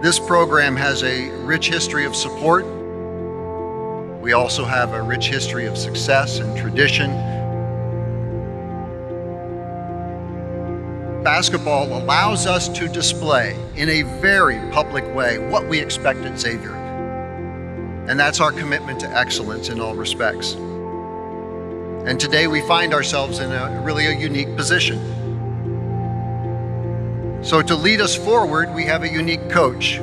This program has a rich history of support. We also have a rich history of success and tradition. Basketball allows us to display in a very public way what we expect at Xavier. And that's our commitment to excellence in all respects. And today we find ourselves in a unique position. So to lead us forward, we have a unique coach.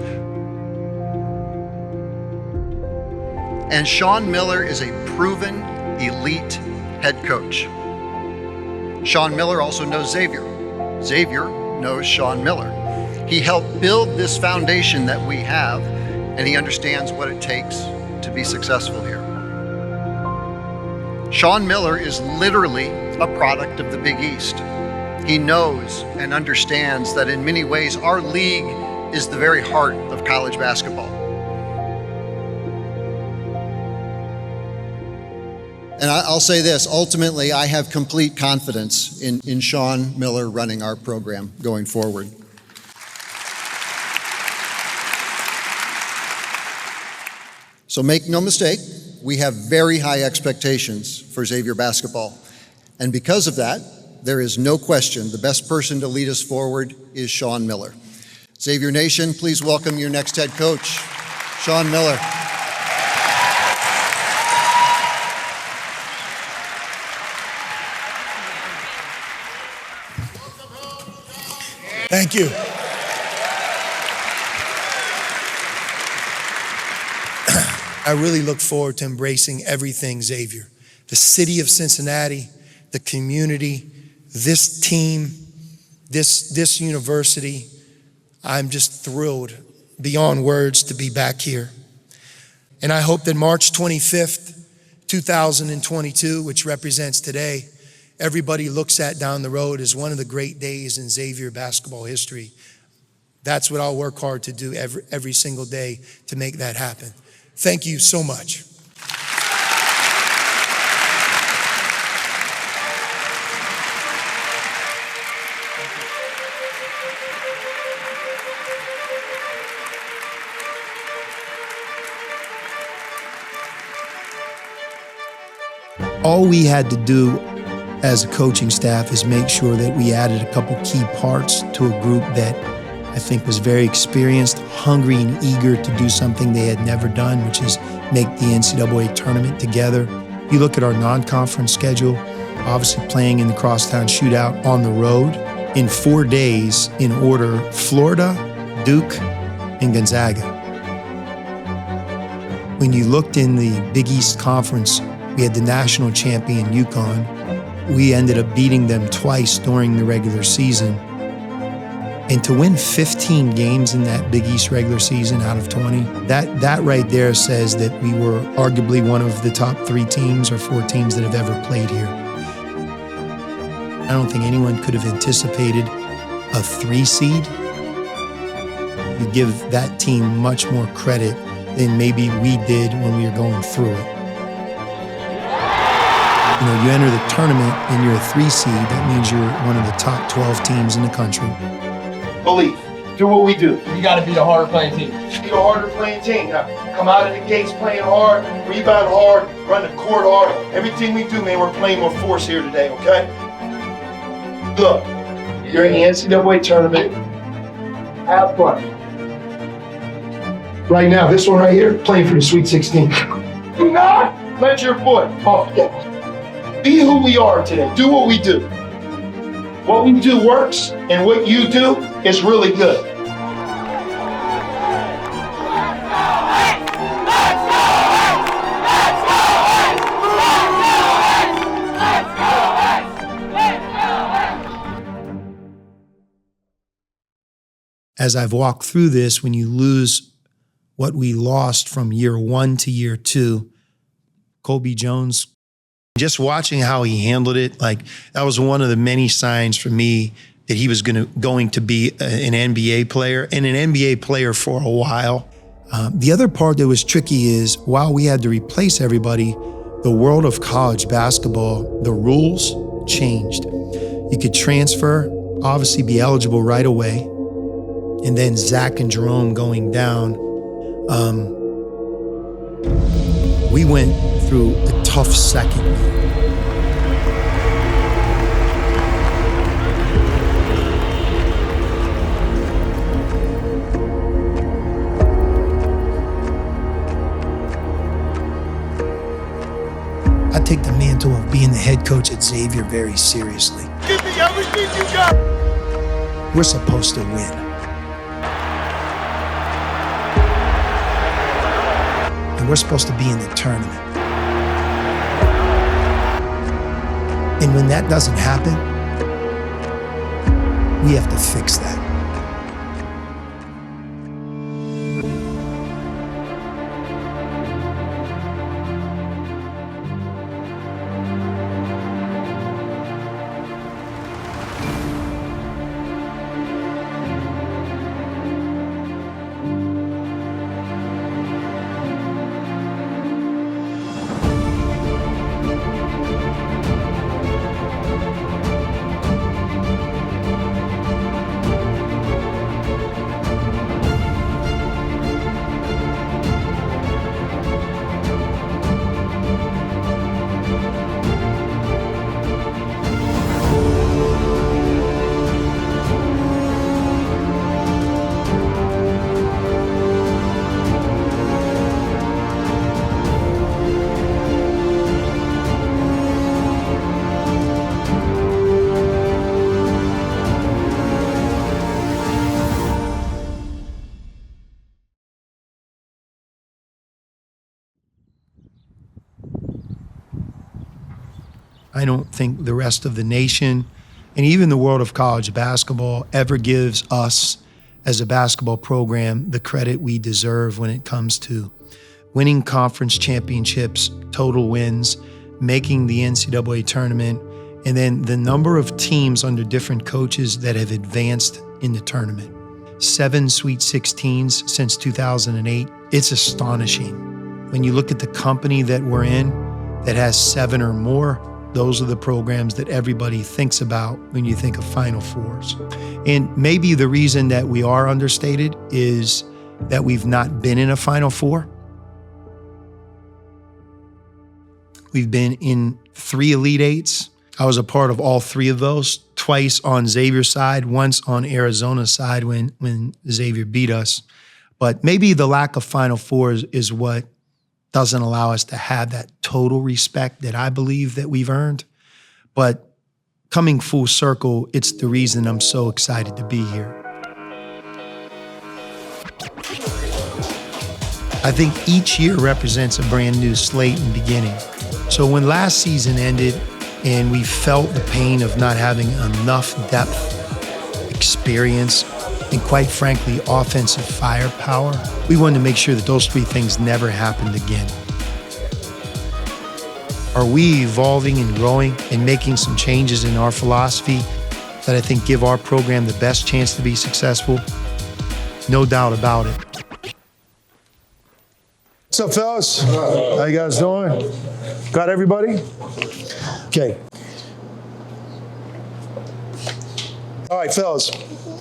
And Sean Miller is a proven elite head coach. Sean Miller also knows Xavier. Xavier knows Sean Miller. He helped build this foundation that we have, and he understands what it takes to be successful here. Sean Miller is literally a product of the Big East. He knows and understands that in many ways our league is the very heart of college basketball. And I'll say this, ultimately I have complete confidence in Sean Miller running our program going forward. So make no mistake, we have very high expectations for Xavier basketball. And because of that, there is no question the best person to lead us forward is Sean Miller. Xavier Nation, please welcome your next head coach, Sean Miller. Thank you. I really look forward to embracing everything Xavier. The city of Cincinnati, the community, this team, this university. I'm just thrilled beyond words to be back here. And I hope that March 25th, 2022, which represents today, everybody looks at down the road as one of the great days in Xavier basketball history. That's what I'll work hard to do every single day to make that happen. Thank you so much. All we had to do as a coaching staff is make sure that we added a couple key parts to a group that I think was very experienced, hungry and eager to do something they had never done, which is make the NCAA tournament together. You look at our non-conference schedule, obviously playing in the Crosstown Shootout on the road in 4 days in order: Florida, Duke, and Gonzaga. When you looked in the Big East Conference, we had the national champion UConn. We ended up beating them twice during the regular season. And to win 15 games in that Big East regular season out of 20, that right there says that we were arguably one of the top 3 teams or 4 teams that have ever played here. I don't think anyone could have anticipated a 3 seed. You give that team much more credit than maybe we did when we were going through it. You know, you enter the tournament and you're a 3 seed, that means you're one of the top 12 teams in the country. Believe. Do what we do. You got to be a harder playing team. Be a harder playing team. Now, come out of the gates playing hard, rebound hard, run the court hard. Everything we do, man, we're playing with force here today, okay? Look, you're in the NCAA tournament. Have fun. Right now, this one right here, playing for the Sweet 16. Do not let your foot off the gas. Be who we are today. Do what we do. What we do works, and what you do is really good. As I've walked through this, when you lose what we lost from year 1 to year 2, Colby Jones, just watching how he handled it, like that was one of the many signs for me that he was going to be an NBA player, and an NBA player for a while. The other part that was tricky is while we had to replace everybody, the world of college basketball, the rules changed. You could transfer, obviously be eligible right away. and then Zach and Jerome going down, we went through a tough second year. I take the mantle of being the head coach at Xavier very seriously. Give me everything you got. We're supposed to win. And we're supposed to be in the tournament. And when that doesn't happen, we have to fix that. I don't think the rest of the nation and even the world of college basketball ever gives us as a basketball program the credit we deserve when it comes to winning conference championships, total wins, making the NCAA tournament, and then the number of teams under different coaches that have advanced in the tournament. 7 Sweet 16s since 2008. It's astonishing. When you look at the company that we're in that has 7 or more, those are the programs that everybody thinks about when you think of Final Fours. And maybe the reason that we are understated is that we've not been in a Final Four. We've been in 3 Elite Eights. I was a part of all 3 of those, twice on Xavier's side, once on Arizona's side when Xavier beat us. But maybe the lack of Final Fours is what doesn't allow us to have that total respect that I believe that we've earned. But coming full circle, it's the reason I'm so excited to be here. I think each year represents a brand new slate and beginning. So when last season ended and we felt the pain of not having enough depth, experience, and quite frankly, offensive firepower, we wanted to make sure that those 3 things never happened again. Are we evolving and growing and making some changes in our philosophy that I think give our program the best chance to be successful? No doubt about it. What's up, fellas? How you guys doing? Got everybody? Okay. All right, fellas.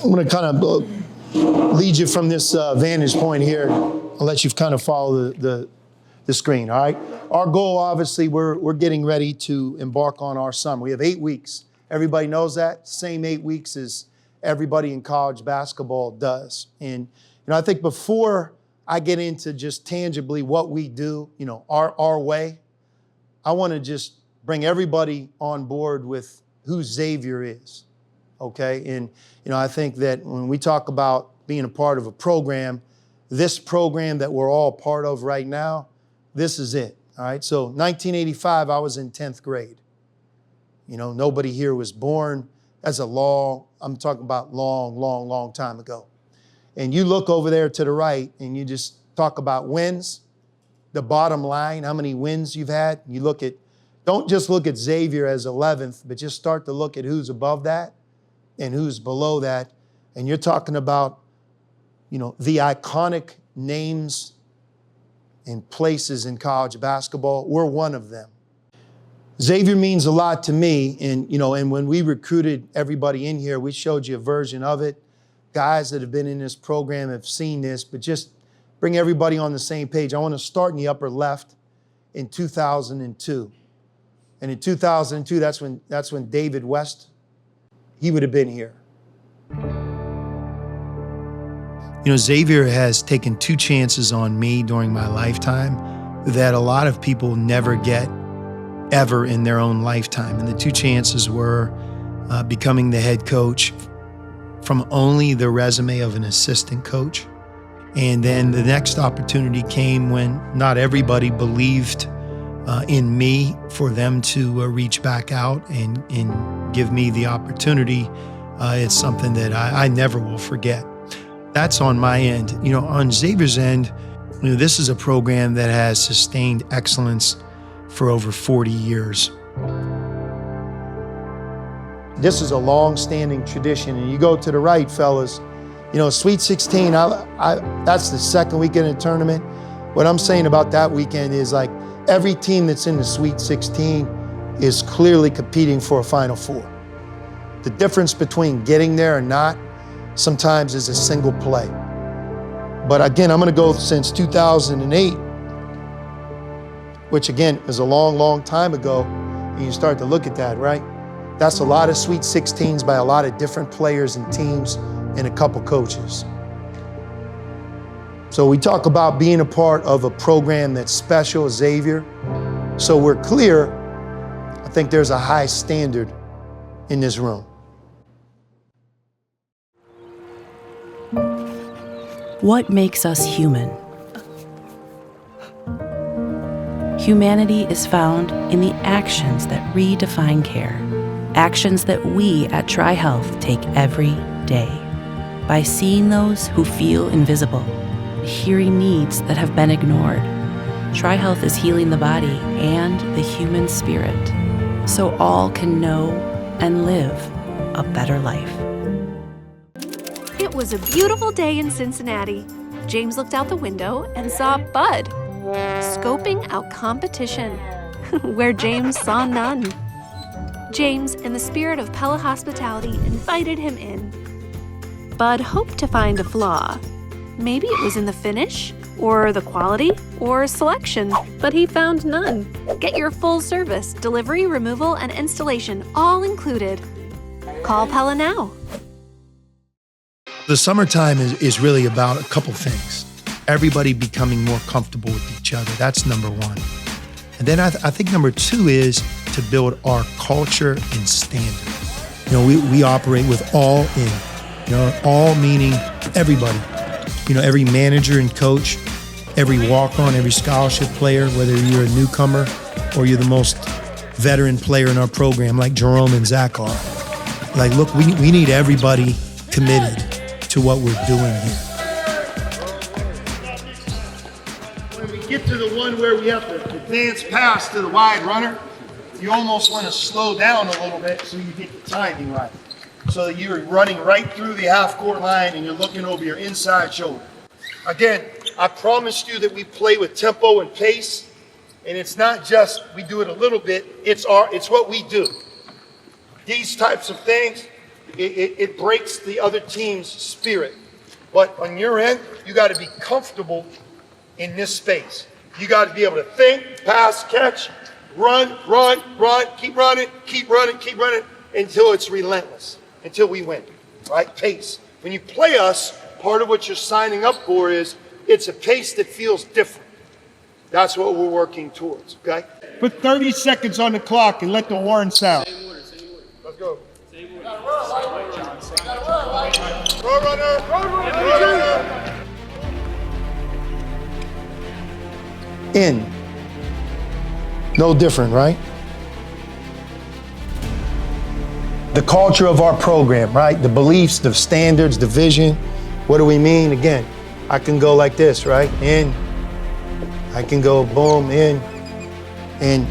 I'm going to kind of lead you from this vantage point here. I'll let you kind of follow the screen, all right? Our goal, obviously, we're getting ready to embark on our summer. We have 8 weeks. Everybody knows that. Same 8 weeks as everybody in college basketball does. And, I think before I get into just tangibly what we do, our way, I want to just bring everybody on board with who Xavier is. Okay, and I think that when we talk about being a part of a program, this program that we're all part of right now, this is it. All right, so 1985, I was in 10th grade. Nobody here was born. That's I'm talking about long time ago. And you look over there to the right and you just talk about wins, the bottom line, how many wins you've had. You don't just look at Xavier as 11th, but just start to look at who's above that and who's below that. And you're talking about, the iconic names and places in college basketball. We're one of them. Xavier means a lot to me. And when we recruited everybody in here, we showed you a version of it. guys that have been in this program have seen this, but just bring everybody on the same page. I want to start in the upper left in 2002. And in 2002, that's when David West, he would have been here. You know, Xavier has taken 2 chances on me during my lifetime that a lot of people never get ever in their own lifetime. And the 2 chances were becoming the head coach from only the resume of an assistant coach. And then the next opportunity came when not everybody believed in me for them to reach back out and give me the opportunity. It's something that I never will forget. That's on my end. You know, on Xavier's end, you know, this is a program that has sustained excellence for over 40 years. This is a long-standing tradition, and you go to the right, fellas. You know, Sweet 16, that's the second weekend of the tournament. What I'm saying about that weekend is like every team that's in the Sweet 16 is clearly competing for a Final Four. The difference between getting there and not sometimes is a single play. But again, I'm gonna go since 2008, which again is a long, long time ago, and you start to look at that, right? That's a lot of Sweet 16s by a lot of different players and teams and a couple coaches. So we talk about being a part of a program that's special, Xavier. So we're clear, I think there's a high standard in this room. What makes us human? Humanity is found in the actions that redefine care. Actions that we at TriHealth take every day. By seeing those who feel invisible, hearing needs that have been ignored, TriHealth is healing the body and the human spirit so all can know and live a better life. It was a beautiful day in Cincinnati. James looked out the window and saw Bud scoping out competition, where James saw none. James, in the spirit of Pella hospitality, invited him in. Bud hoped to find a flaw. Maybe it was in the finish, or the quality, or selection, but he found none. Get your full service, delivery, removal, and installation all included. Call Pella now. The summertime is really about a couple things. Everybody becoming more comfortable with each other. That's number one. And then I think number 2 is to build our culture and standard. You know, we operate with all in. You know, all meaning everybody. You know, every manager and coach, every walk-on, every scholarship player, whether you're a newcomer or you're the most veteran player in our program, like Jerome and Zach are. Like, look, we need everybody committed to what we're doing here. When we get to the one where we have to advance pass to the wide runner, you almost want to slow down a little bit so you get the timing right. So that you're running right through the half-court line and you're looking over your inside shoulder. Again, I promised you that we play with tempo and pace, and it's not just we do it a little bit, it's what we do. These types of things, it breaks the other team's spirit. But on your end, you got to be comfortable in this space. You got to be able to think, pass, catch, run, keep running until it's relentless, until we win, right? Pace. When you play us, part of what you're signing up for is it's a pace that feels different. That's what we're working towards, okay? Put 30 seconds on the clock and let the horn sound. Let's go. Road runner. In. No different, right? The culture of our program, right? The beliefs, the standards, the vision. What do we mean? Again, I can go like this, right? In. I can go boom, in. And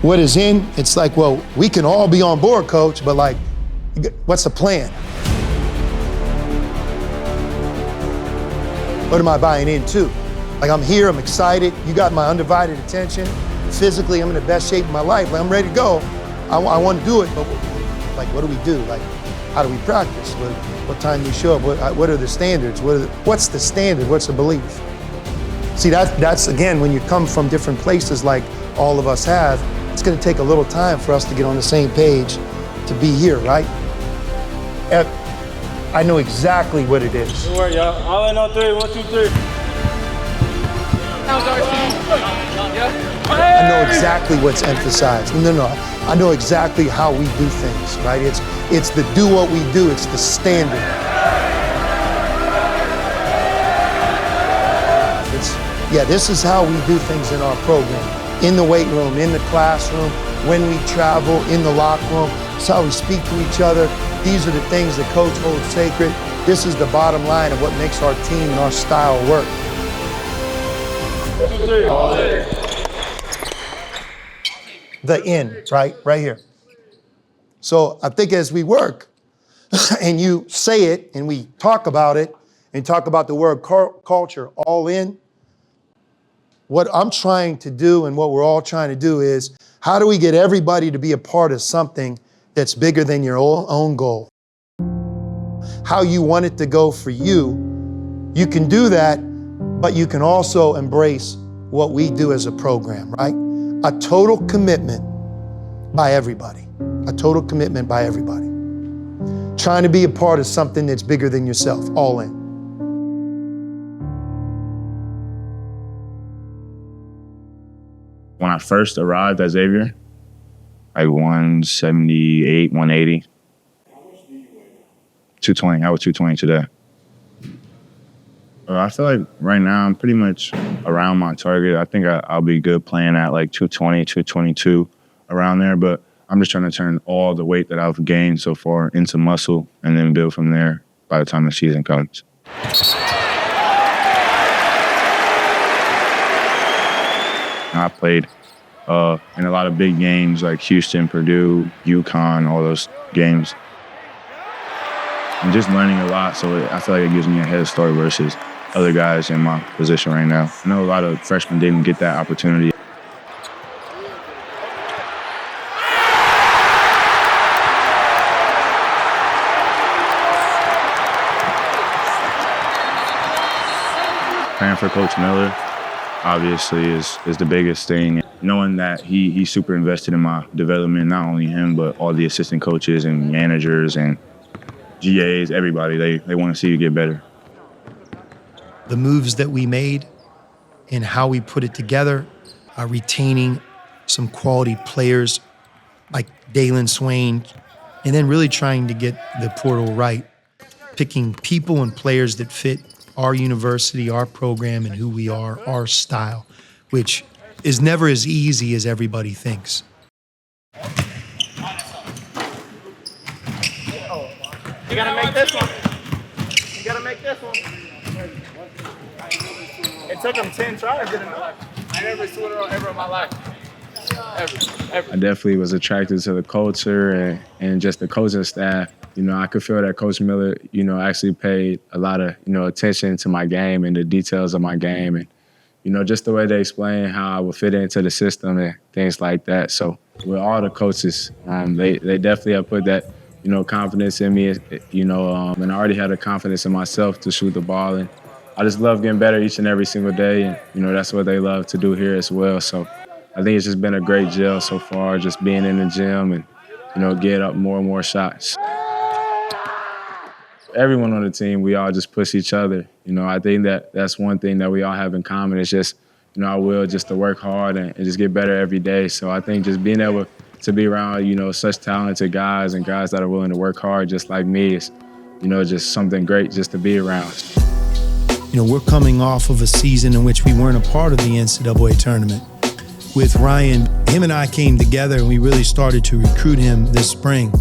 what is in? It's like, well, we can all be on board, coach, but like, what's the plan? What am I buying into? Like, I'm here, I'm excited. You got my undivided attention. Physically, I'm in the best shape of my life. Like, I'm ready to go. I want to do it, but like, what do we do? Like, How do we practice? What time do you show up? What are the standards? What's the standard? What's the belief? See, that's again, when you come from different places like all of us have, it's gonna take a little time for us to get on the same page to be here, right? I know exactly what it is. Good work, y'all. All in on 3, 1, 2, 3. I know exactly what's emphasized. No, I know exactly how we do things, right? It's the do what we do, it's the standard. This is how we do things in our program. In the weight room, in the classroom, when we travel, in the locker room. It's how we speak to each other. These are the things that coach holds sacred. This is the bottom line of what makes our team and our style work. 2, 3. All in. The end, right here. So I think as we work and you say it and we talk about it and talk about the word culture, all in, what I'm trying to do and what we're all trying to do is how do we get everybody to be a part of something that's bigger than your own goal? How you want it to go for you, you can do that, but you can also embrace what we do as a program, right? A total commitment by everybody. A total commitment by everybody. Trying to be a part of something that's bigger than yourself, all in. When I first arrived at Xavier, like 178, 180. 220, I was 220 today. I feel like right now I'm pretty much around my target. I think I'll be good playing at like 220, 222, around there, but I'm just trying to turn all the weight that I've gained so far into muscle and then build from there by the time the season comes. I played in a lot of big games like Houston, Purdue, UConn, all those games. I'm just learning a lot, so I feel like it gives me a head start versus other guys in my position right now. I know a lot of freshmen didn't get that opportunity. Playing for Coach Miller, obviously, is the biggest thing. Knowing that he's super invested in my development, not only him, but all the assistant coaches and managers and GAs, everybody, they want to see you get better. The moves that we made and how we put it together, retaining some quality players like Dalen Swain, and then really trying to get the portal right, picking people and players that fit our university, our program, and who we are, our style, which is never as easy as everybody thinks. You gotta make this one. You gotta make this one. It took him 10 tries, didn't it? I never saw it ever in my life. Ever. I definitely was attracted to the culture and just the coaching staff. You know, I could feel that Coach Miller, you know, actually paid a lot of, you know, attention to my game and the details of my game and, you know, just the way they explain how I would fit into the system and things like that. So with all the coaches, they definitely have put that, you know, confidence in me, you know, and I already had the confidence in myself to shoot the ball. And I just love getting better each and every single day. And, you know, that's what they love to do here as well. So I think it's just been a great gel so far, just being in the gym and, you know, get up more and more shots. Everyone on the team, we all just push each other. You know, I think that's one thing that we all have in common. It's just, you know, our will just to work hard and just get better every day. So I think just being able to be around, you know, such talented guys and guys that are willing to work hard just like me is, you know, just something great just to be around. You know, we're coming off of a season in which we weren't a part of the NCAA tournament. With Ryan, him and I came together and we really started to recruit him this spring.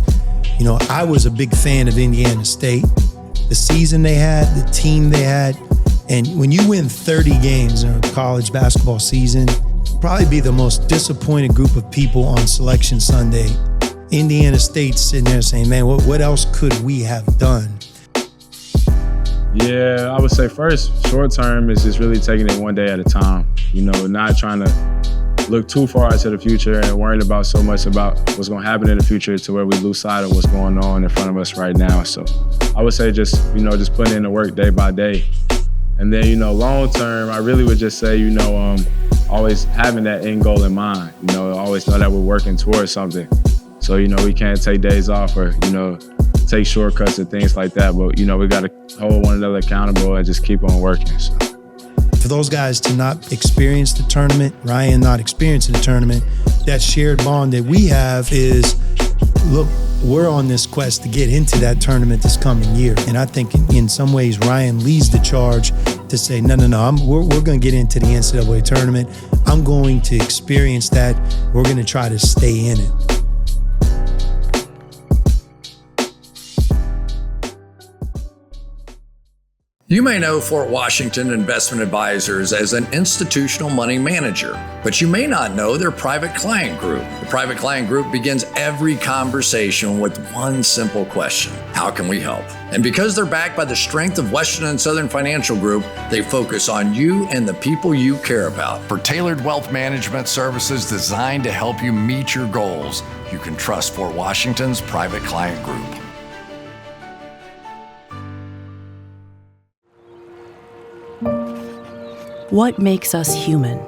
You know, I was a big fan of Indiana State, the season they had, the team they had. And when you win 30 games in a college basketball season, probably be the most disappointed group of people on Selection Sunday. Indiana State's sitting there saying, man, what else could we have done? Yeah, I would say first, short term is just really taking it one day at a time. You know, not trying to look too far into the future and worrying about so much about what's going to happen in the future to where we lose sight of what's going on in front of us right now. So I would say just putting in the work day by day. And then, long term, I really would just say, always having that end goal in mind. Always know that we're working towards something. So, we can't take days off or, take shortcuts and things like that. But, we got to hold one another accountable and just keep on working. So. For those guys to not experience the tournament, Ryan not experiencing the tournament, that shared bond that we have is, look, we're on this quest to get into that tournament this coming year. And I think in some ways, Ryan leads the charge to say, no, we're going to get into the NCAA tournament. I'm going to experience that. We're going to try to stay in it. You may know Fort Washington Investment Advisors as an institutional money manager, but you may not know their private client group. The private client group begins every conversation with one simple question: how can we help? And because they're backed by the strength of Western and Southern Financial Group, they focus on you and the people you care about. For tailored wealth management services designed to help you meet your goals, you can trust Fort Washington's private client group. What makes us human?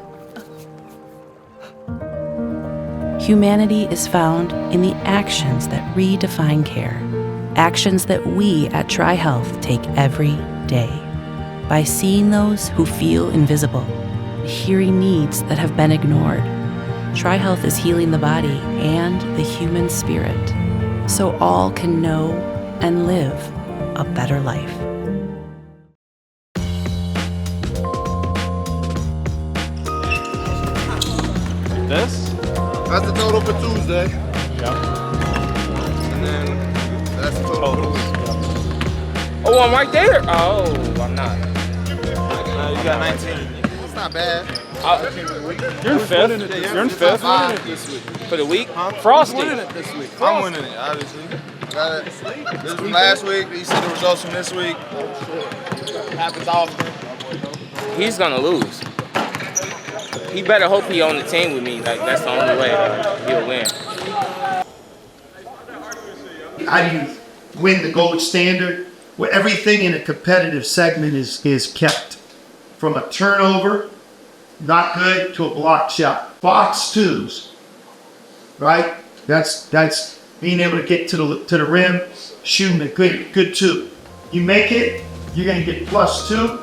Humanity is found in the actions that redefine care, actions that we at TriHealth take every day. By seeing those who feel invisible, hearing needs that have been ignored, TriHealth is healing the body and the human spirit, so all can know and live a better life. That's the total for Tuesday. And then that's the total for week. Oh, I'm right there. Oh, I'm not. You got 19. It's not bad. You're in fifth. You're in fifth. This week. For the week? Huh? Frosty. I'm winning it this week. I'm winning it, obviously. Got it. This is from last week. You see the results from this week. It happens often. He's gonna lose. He better hope he on the team with me. Like, that's the only way he'll win. How do you win the gold standard? Where everything in a competitive segment is kept. From a turnover, not good, to a block shot. Box twos, right? That's being able to get to the rim, shooting a good two. You make it, you're gonna get +2.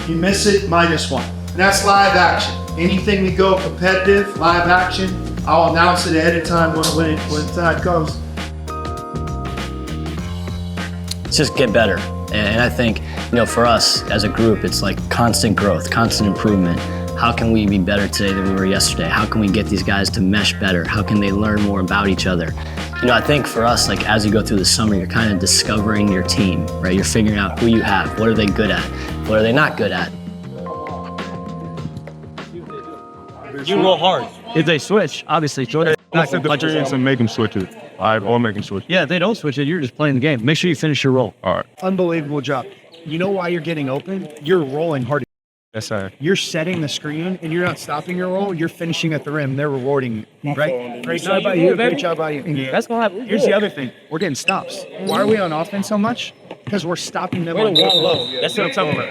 You miss it, -1. And that's live action. Anything we go competitive, live action, I'll announce it ahead of time when the time comes. Just get better. And I think, for us as a group, it's like constant growth, constant improvement. How can we be better today than we were yesterday? How can we get these guys to mesh better? How can they learn more about each other? I think for us, like as you go through the summer, you're kind of discovering your team, right? You're figuring out who you have. What are they good at? What are they not good at? You roll hard. If they switch, obviously, Jordan. Not set the experience and make them switch it. Or make them switch. Yeah, if they don't switch it, you're just playing the game. Make sure you finish your roll. All right. Unbelievable job. You know why you're getting open? You're rolling hard. Yes, sir. You're setting the screen, and you're not stopping your roll. You're finishing at the rim. They're rewarding you, right? Great job by you. Great job by you. That's gonna happen. Here's the other thing. We're getting stops. Why are we on offense so much? Because we're stopping them on low. That's what I'm talking about.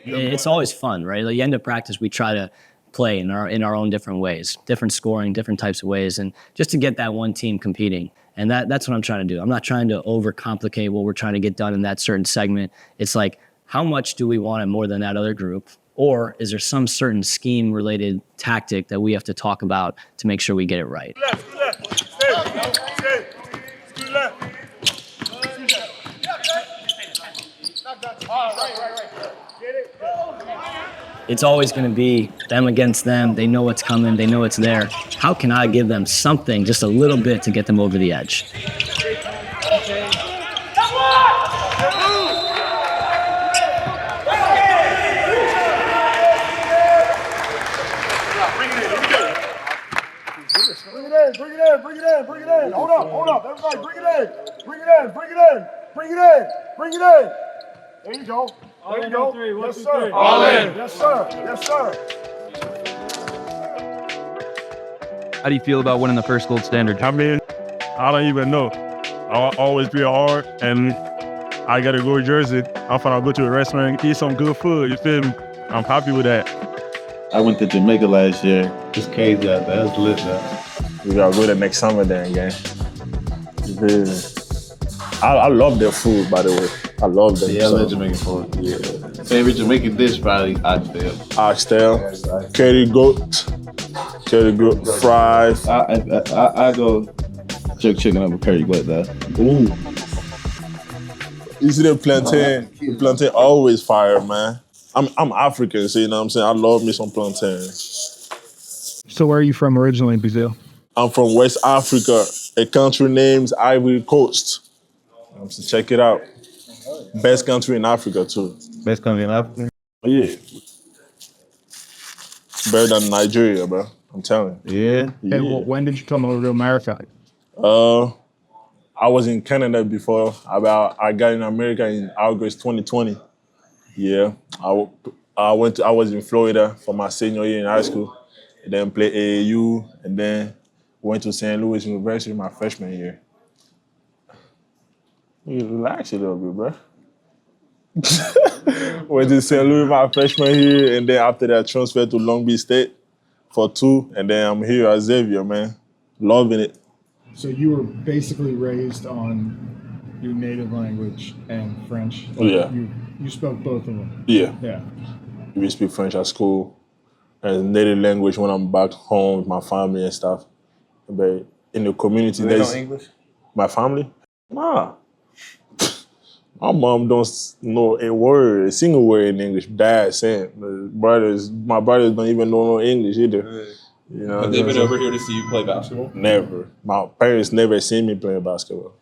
It's always fun, right? Like, the end of practice, we try to play in our own different ways, different scoring, different types of ways, and just to get that one team competing. And that's what I'm trying to do. I'm not trying to overcomplicate what we're trying to get done in that certain segment. It's like, how much do we want it more than that other group? Or is there some certain scheme-related tactic that we have to talk about to make sure we get it right? It's always going to be them against them. They know what's coming. They know it's there. How can I give them something, just a little bit, to get them over the edge? Bring it in. Hold up. Everybody, bring it in. There you go. Yes, sir. All in. Yes, sir. How do you feel about winning the first gold standard? I mean, I don't even know. I always be hard, and I gotta go to Jersey. I'm finna go to a restaurant, eat some good food. You feel me? I'm happy with that. I went to Jamaica last year. It's crazy out there. It's lit now. We gotta go there next summer then, gang. I love their food, by the way. I love them. Yeah, I love Jamaican food. Yeah. Favorite Jamaican dish, probably oxtail. Oxtail, curry goat, fries. I go jerk chicken up with curry goat though. Ooh. You see the plantain? The plantain always fire, man. I'm African, so you know what I'm saying? I love me some plantain. So where are you from originally, Brazil? I'm from West Africa, a country named Ivory Coast. So check it out. Best country in Africa, too. Best country in Africa? Yeah. Better than Nigeria, bro. I'm telling you. Yeah? And when did you come over to America? I was in Canada before. I got in America in August 2020. Yeah. I was in Florida for my senior year in high school. And then played AAU, and then went to St. Louis University my freshman year. You relax a little bit, bro. Went to St. Louis my freshman year, and then after that, transferred to Long Beach State for 2, and then I'm here at Xavier, man. Loving it. So you were basically raised on your native language and French. Oh, yeah. You spoke both of them. Yeah. Yeah. We speak French at school, and native language when I'm back home with my family and stuff. But in the community, They know English? My family? Nah. My mom don't know a single word in English. Dad saying. My brothers don't even know no English either. You know, Have they been over here to see you play basketball? Never. My parents never seen me playing basketball.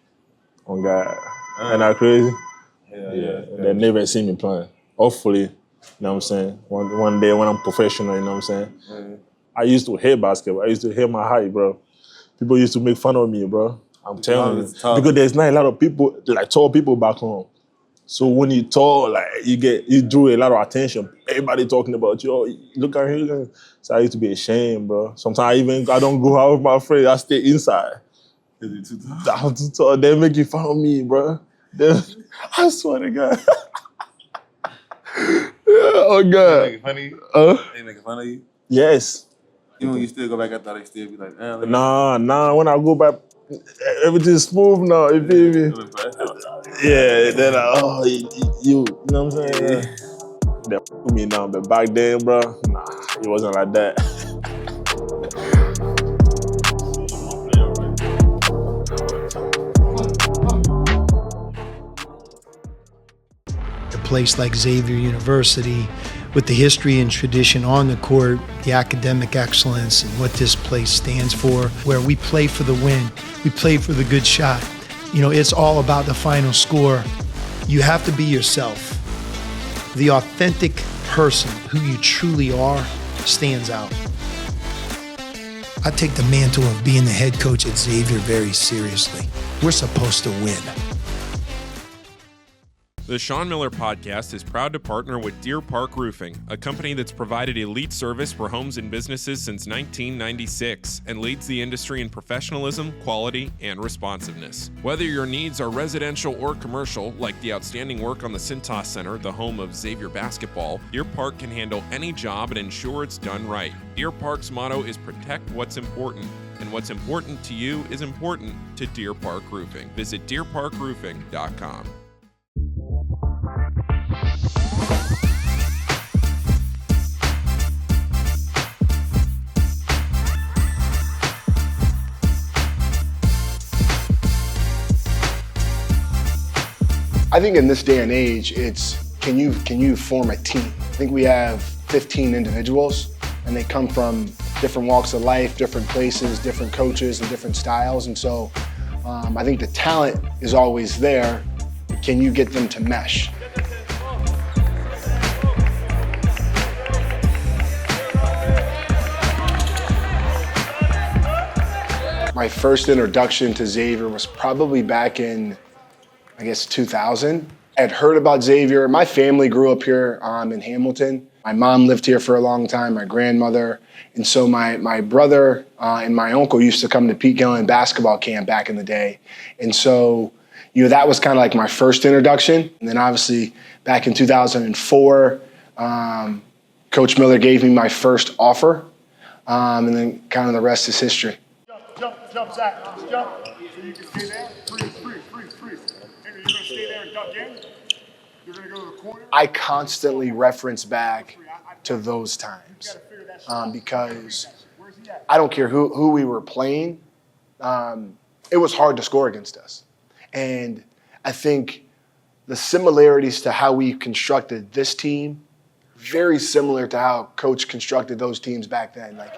On God. Ain't that crazy? Yeah. They never seen me playing. Hopefully, you know what I'm saying? One day when I'm professional, you know what I'm saying? I used to hate basketball. I used to hate my height, bro. People used to make fun of me, bro. I'm telling you. Because there's not a lot of people, like tall people back home. So when you tall, like you drew a lot of attention. Everybody talking about you. Oh, look at him. So I used to be ashamed, bro. Sometimes I don't go out with my friends. I stay inside. I'm too tall. They making fun of me, bro. I swear to God. Oh God. They making fun of you? They making fun of you? Yes. Even when you still go back, I thought they still be like, Nah. When I go back, everything's smooth now. You feel me? Yeah. Then you know what I'm saying? They f me now, but back then, bro, nah, it wasn't like that. A place like Xavier University, with the history and tradition on the court, the academic excellence and what this place stands for, where we play for the win, we play for the good shot. You know, it's all about the final score. You have to be yourself. The authentic person who you truly are stands out. I take the mantle of being the head coach at Xavier very seriously. We're supposed to win. The Sean Miller Podcast is proud to partner with Deer Park Roofing, a company that's provided elite service for homes and businesses since 1996 and leads the industry in professionalism, quality, and responsiveness. Whether your needs are residential or commercial, like the outstanding work on the Cintas Center, the home of Xavier basketball, Deer Park can handle any job and ensure it's done right. Deer Park's motto is protect what's important, and what's important to you is important to Deer Park Roofing. Visit deerparkroofing.com. I think in this day and age, it's can you form a team? I think we have 15 individuals, and they come from different walks of life, different places, different coaches, and different styles. And so I think the talent is always there. Can you get them to mesh? My first introduction to Xavier was probably back in, I guess, 2000. I had heard about Xavier. My family grew up here in Hamilton. My mom lived here for a long time, my grandmother. And so my brother and my uncle used to come to Pete Gillen basketball camp back in the day. And so, that was kind of like my first introduction. And then obviously back in 2004, Coach Miller gave me my first offer. And then kind of the rest is history. Jump, Zach. Jump. So you can stay there. Freeze. And you're going to stay there and duck in. You're going to go to the corner. I constantly reference back to those times because I don't care who we were playing. It was hard to score against us. And I think the similarities to how we constructed this team, very similar to how Coach constructed those teams back then. Like,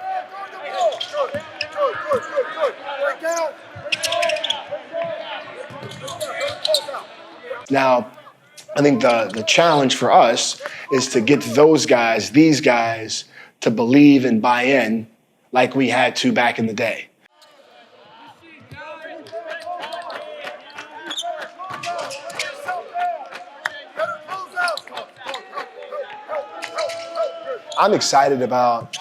now, I think the challenge for us is to get these guys, to believe and buy in like we had to back in the day. I'm excited about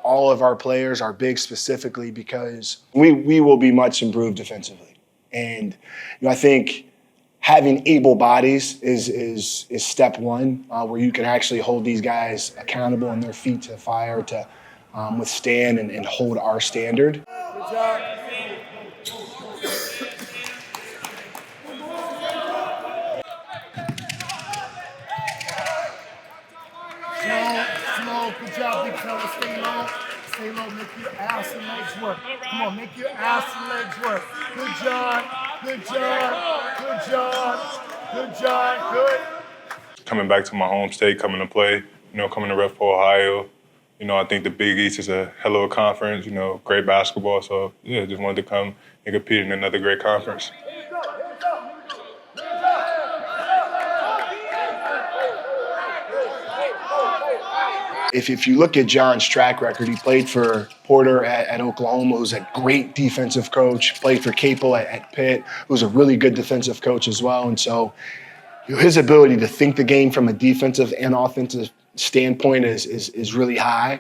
all of our players, our bigs specifically, because we will be much improved defensively. And I think having able bodies is step one, where you can actually hold these guys accountable and their feet to the fire to withstand and hold our standard. Good job. Slow. Good job, big fella. Stay low. Make your ass and legs work. Come on, make your ass and legs work. Good job. Good. Coming back to my home state, coming to play, coming to rep for Ohio. I think the Big East is a hell of a conference, great basketball. So, just wanted to come and compete in another great conference. If you look at John's track record, he played for Porter at Oklahoma, who's a great defensive coach, played for Capel at Pitt, who's a really good defensive coach as well. And so his ability to think the game from a defensive and offensive standpoint is really high.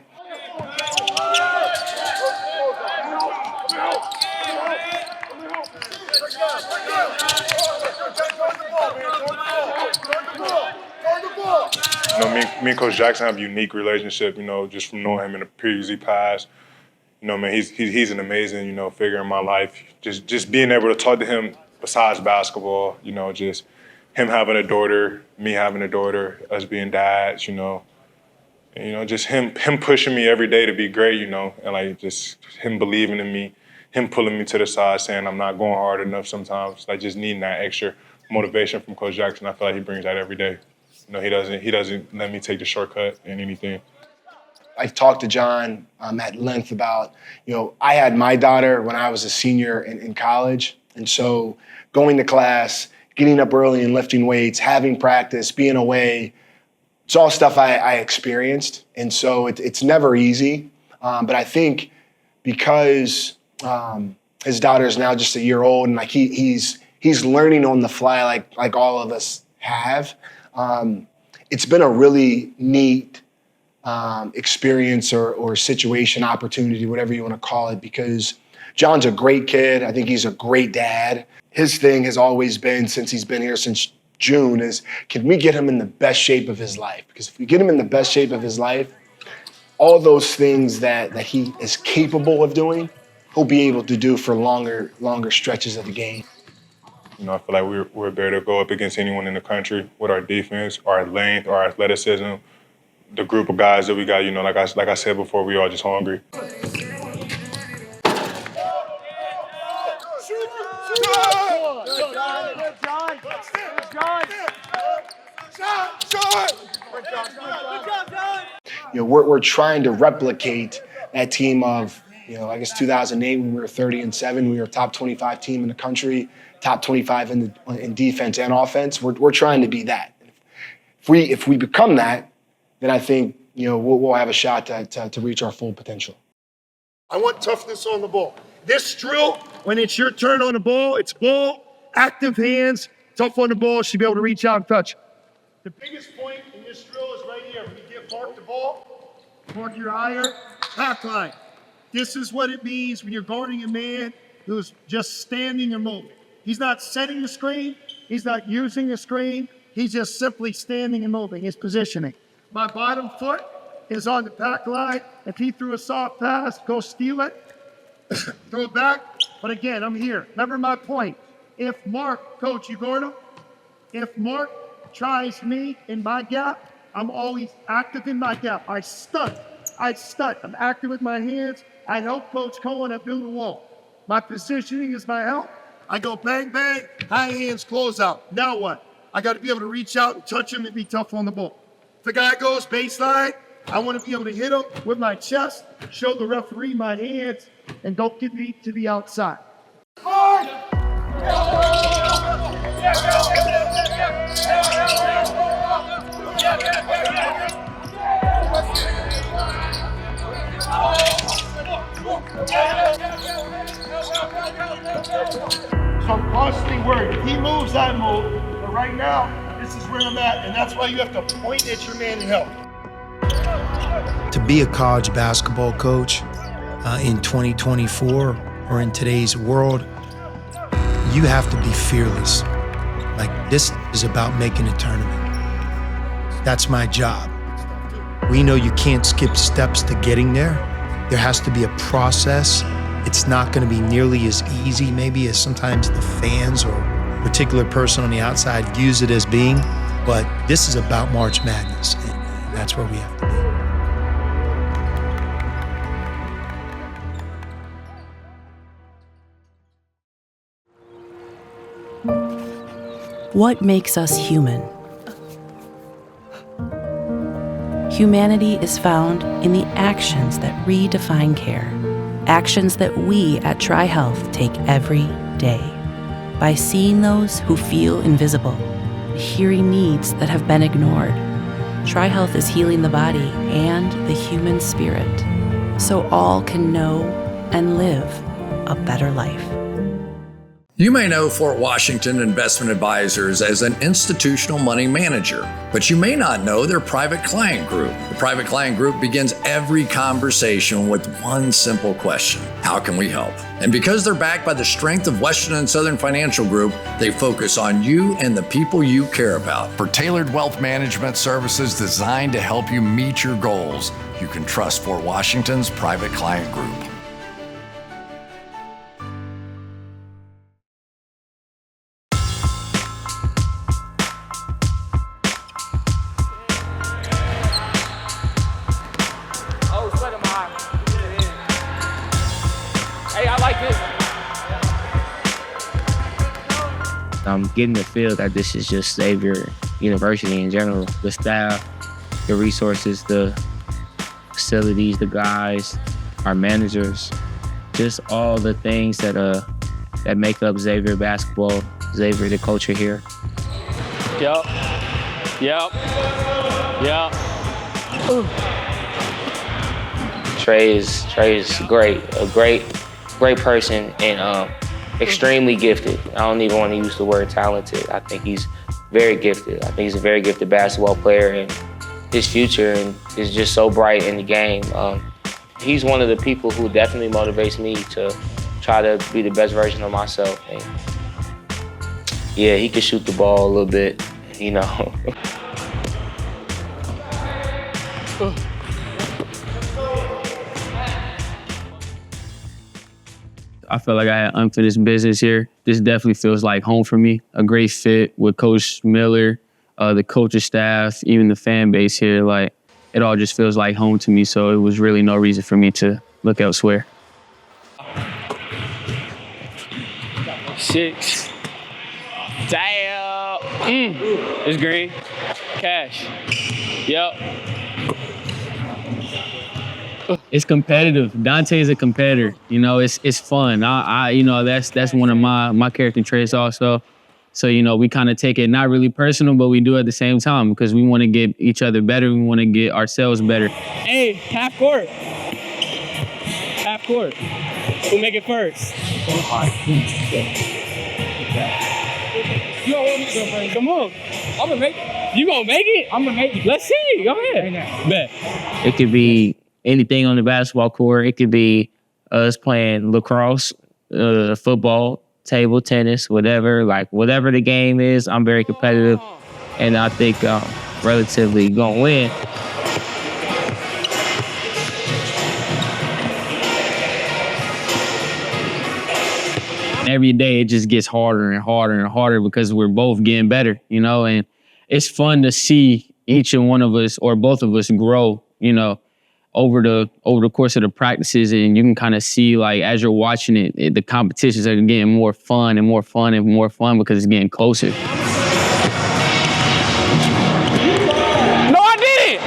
Me and Coach Jackson have a unique relationship, just from knowing him in the previously past. He's an amazing, figure in my life. Just being able to talk to him besides basketball, just him having a daughter, me having a daughter, us being dads, and just him pushing me every day to be great, and just him believing in me, him pulling me to the side, saying I'm not going hard enough sometimes, just needing that extra motivation from Coach Jackson. I feel like he brings that every day. He doesn't let me take the shortcut in anything. I've talked to John at length about, I had my daughter when I was a senior in college. And so going to class, getting up early and lifting weights, having practice, being away, it's all stuff I experienced. And so it's never easy. But I think because his daughter is now just a year old and he's learning on the fly like all of us have, it's been a really neat experience or situation, opportunity, whatever you want to call it, because John's a great kid. I think he's a great dad. His thing has always been, since he's been here since June, is can we get him in the best shape of his life? Because if we get him in the best shape of his life, all those things that he is capable of doing, he'll be able to do for longer stretches of the game. I feel like we're better to go up against anyone in the country with our defense, our length, our athleticism, the group of guys that we got. Like I said before, we all just hungry. We're trying to replicate that team of, 2008 when we were 30-7, we were a top 25 team in the country, top 25 in defense and offense. We're trying to be that. If we become that, then I think we'll have a shot to reach our full potential. I want toughness on the ball. This drill, when it's your turn on the ball, it's ball, active hands, tough on the ball, should be able to reach out and touch. The biggest point in this drill is right here. When you give Mark the ball, Mark your higher, half line. This is what it means when you're guarding a man who's just standing and moving. He's not setting the screen. He's not using the screen. He's just simply standing and moving. His positioning. My bottom foot is on the pack line. If he threw a soft pass, go steal it. Throw it back. But again, I'm here. Remember my point. If Mark, coach, you guard him. If Mark tries me in my gap, I'm always active in my gap. I stunt. I'm active with my hands. I help Coach Cohen. I build a wall. My positioning is my help. I go bang, bang, high hands, close out. Now what? I got to be able to reach out and touch him and be tough on the ball. If the guy goes baseline, I want to be able to hit him with my chest, show the referee my hands, and don't get me to the outside. So I'm constantly worried. If he moves, I move. But right now, this is where I'm at, and that's why you have to point at your man and help. To be a college basketball coach in 2024 or in today's world, you have to be fearless. Like, this is about making a tournament. That's my job. We know you can't skip steps to getting there. There has to be a process. It's not going to be nearly as easy maybe as sometimes the fans or a particular person on the outside views it as being, but this is about March Madness, and that's where we have to be. What makes us human? Humanity is found in the actions that redefine care. Actions that we at TriHealth take every day. By seeing those who feel invisible, hearing needs that have been ignored, TriHealth is healing the body and the human spirit, so all can know and live a better life. You may know Fort Washington Investment Advisors as an institutional money manager, but you may not know their private client group. The private client group begins every conversation with one simple question: how can we help? And because they're backed by the strength of Western and Southern Financial Group, they focus on you and the people you care about. For tailored wealth management services designed to help you meet your goals, you can trust Fort Washington's private client group. I'm getting the feel that this is just Xavier University in general. The staff, the resources, the facilities, the guys, our managers, just all the things that make up Xavier basketball, Xavier, the culture here. Yep. Trey is great, a great person, and extremely gifted. I don't even want to use the word talented. I think he's very gifted. I think he's a very gifted basketball player, and his future is just so bright in the game. He's one of the people who definitely motivates me to try to be the best version of myself. And yeah, he can shoot the ball a little bit, I feel like I had unfinished business here. This definitely feels like home for me. A great fit with Coach Miller, the coaching staff, even the fan base here. Like, it all just feels like home to me. So it was really no reason for me to look elsewhere. 6. Damn. It's green. Cash. Yep. It's competitive. Dante is a competitor. It's fun. That's one of my character traits also. So, we kind of take it not really personal, but we do at the same time because we want to get each other better. We want to get ourselves better. Hey, half court. Half court. Who make it first? You don't want me to, bro. Come on. I'm gonna make it. You gonna make it? I'm gonna make it. Let's see. Go ahead. Bet. It could be anything on the basketball court. It could be us playing lacrosse, football, table tennis, whatever. Like whatever the game is, I'm very competitive, and I think relatively gonna win. Every day it just gets harder and harder and harder because we're both getting better, you know, and it's fun to see each and one of us or both of us grow, you know, over the course of the practices. And you can kind of see, like, as you're watching it, the competitions are getting more fun and more fun and more fun because it's getting closer. No, I did it!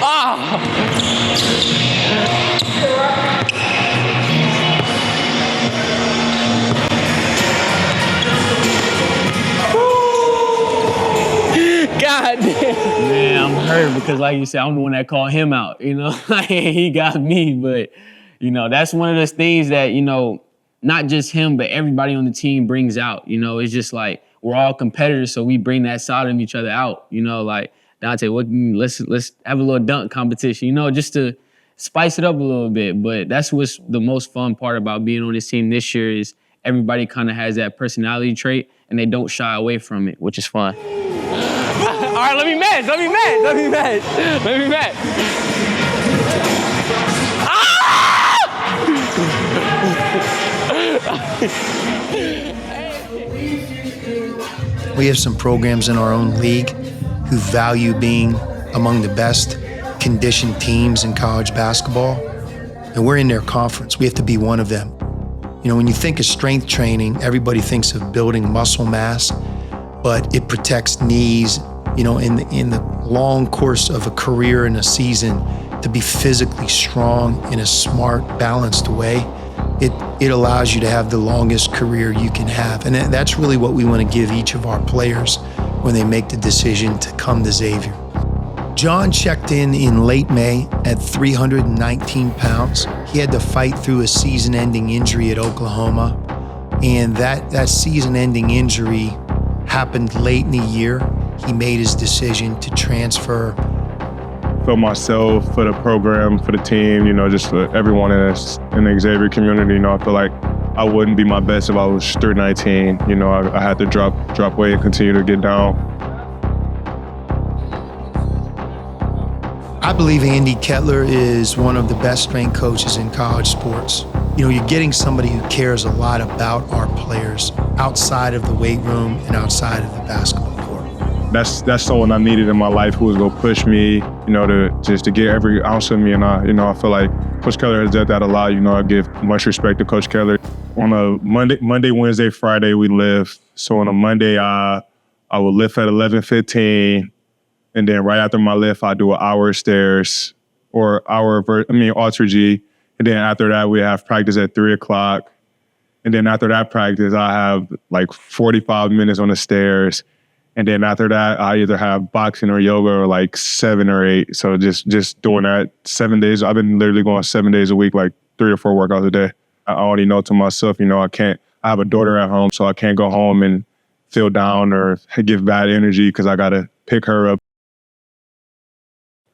God damn. Man, I'm hurt because, like you said, I'm the one that called him out, you know? He got me, but, you know, that's one of those things that, you know, not just him, but everybody on the team brings out, you know? It's just like, we're all competitors, so we bring that side of each other out, you know? Like, Dante, let's have a little dunk competition, you know, just to spice it up a little bit. But that's what's the most fun part about being on this team this year is everybody kind of has that personality trait, and they don't shy away from it, which is fun. All right, let me match. We have some programs in our own league who value being among the best conditioned teams in college basketball, and we're in their conference. We have to be one of them. You know, when you think of strength training, everybody thinks of building muscle mass, but it protects knees. You know, in the long course of a career and a season, to be physically strong in a smart, balanced way, it allows you to have the longest career you can have. And that's really what we want to give each of our players when they make the decision to come to Xavier. John checked in late May at 319 pounds. He had to fight through a season-ending injury at Oklahoma. And that season-ending injury happened late in the year. He made his decision to transfer. For myself, for the program, for the team, you know, just for everyone in the Xavier community, you know, I feel like I wouldn't be my best if I was 319. You know, I had to drop weight and continue to get down. I believe Andy Kettler is one of the best strength coaches in college sports. You know, you're getting somebody who cares a lot about our players outside of the weight room and outside of the basketball court. That's someone I needed in my life who was gonna push me, you know, to get every ounce of me. And I feel like Coach Kettler has done that a lot. You know, I give much respect to Coach Kettler. On a Monday, Wednesday, Friday, we lift. So on a Monday, I would lift at 11:15, and then right after my lift, I do an hour of stairs or Ultra G. And then after that, we have practice at 3 o'clock. And then after that practice, I have like 45 minutes on the stairs. And then after that, I either have boxing or yoga or like 7 or 8. So just doing that 7 days. I've been literally going 7 days a week, like 3 or 4 workouts a day. I already know to myself, you know, I have a daughter at home, so I can't go home and feel down or give bad energy because I got to pick her up.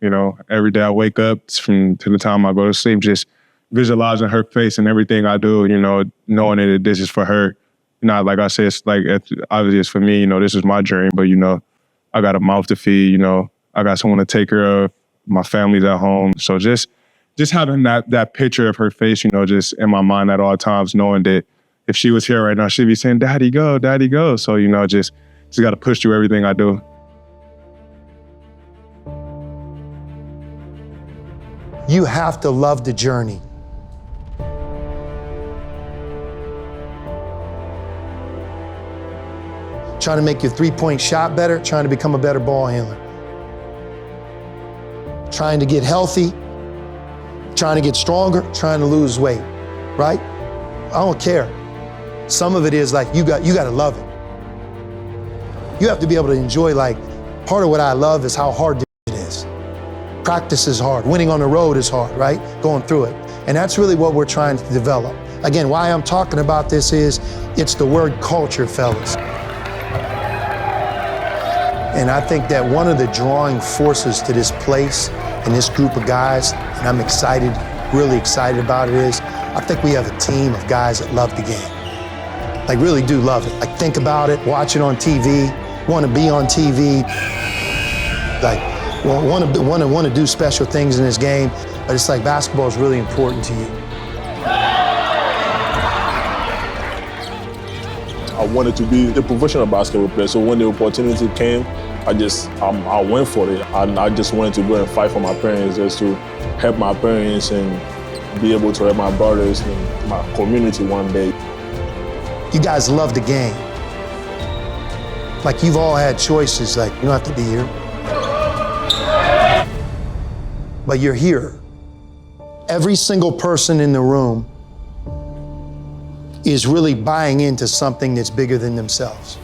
You know, every day I wake up to the time I go to sleep, just visualizing her face and everything I do, you know, knowing that this is for her. Not like I said, obviously it's for me, you know, this is my dream, but, you know, I got a mouth to feed, you know, I got someone to take care of, my family's at home. So just having that picture of her face, you know, just in my mind at all times, knowing that if she was here right now, she'd be saying, Daddy, go, Daddy, go. So, you know, just got to push through everything I do. You have to love the journey. Trying to make your three-point shot better, trying to become a better ball handler. Trying to get healthy, trying to get stronger, trying to lose weight, right? I don't care. Some of it is like, you got to love it. You have to be able to enjoy, like, part of what I love is how hard it is. Practice is hard, winning on the road is hard, right? Going through it. And that's really what we're trying to develop. Again, why I'm talking about this is, it's the word culture, fellas. And I think that one of the drawing forces to this place and this group of guys, and I'm excited, really excited about it, is I think we have a team of guys that love the game. Like really do love it. Like think about it, watch it on TV, want to be on TV, like want to do special things in this game. But it's like basketball is really important to you. I wanted to be a professional basketball player, so when the opportunity came, I went for it. I just wanted to go and fight for my parents, just to help my parents and be able to help my brothers and my community one day. You guys love the game. Like you've all had choices, like you don't have to be here. But you're here. Every single person in the room is really buying into something that's bigger than themselves.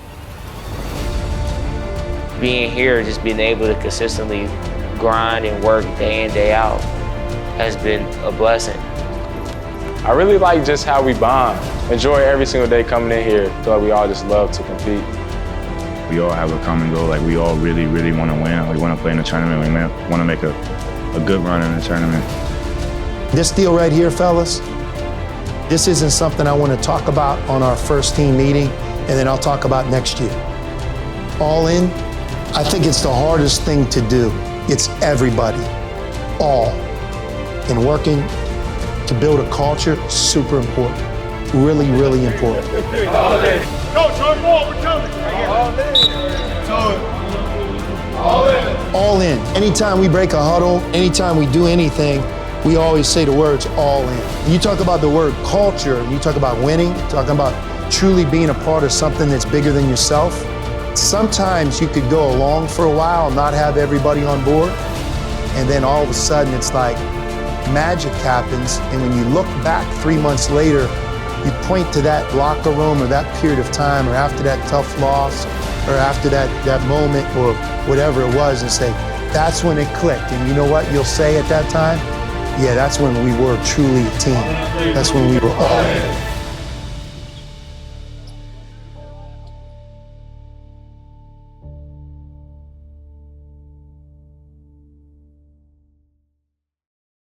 Being here, just being able to consistently grind and work day in, day out has been a blessing. I really like just how we bond. Enjoy every single day coming in here. I feel like we all just love to compete. We all have a common goal. Like we all really, really want to win. We want to play in the tournament. We want to make a good run in the tournament. This deal right here, fellas, this isn't something I want to talk about on our first team meeting, and then I'll talk about next year. All in, I think it's the hardest thing to do. It's everybody, all. And working to build a culture, super important. Really, really important. Coach, one more, we're coming. All in. All in. Anytime we break a huddle, anytime we do anything, we always say the words all in. When you talk about the word culture, and you talk about winning, talking about truly being a part of something that's bigger than yourself, sometimes you could go along for a while and not have everybody on board, and then all of a sudden it's like magic happens, and when you look back 3 months later, you point to that locker room or that period of time or after that tough loss or after that moment or whatever it was and say, that's when it clicked. And you know what you'll say at that time? Yeah, that's when we were truly a team. That's when we were all in.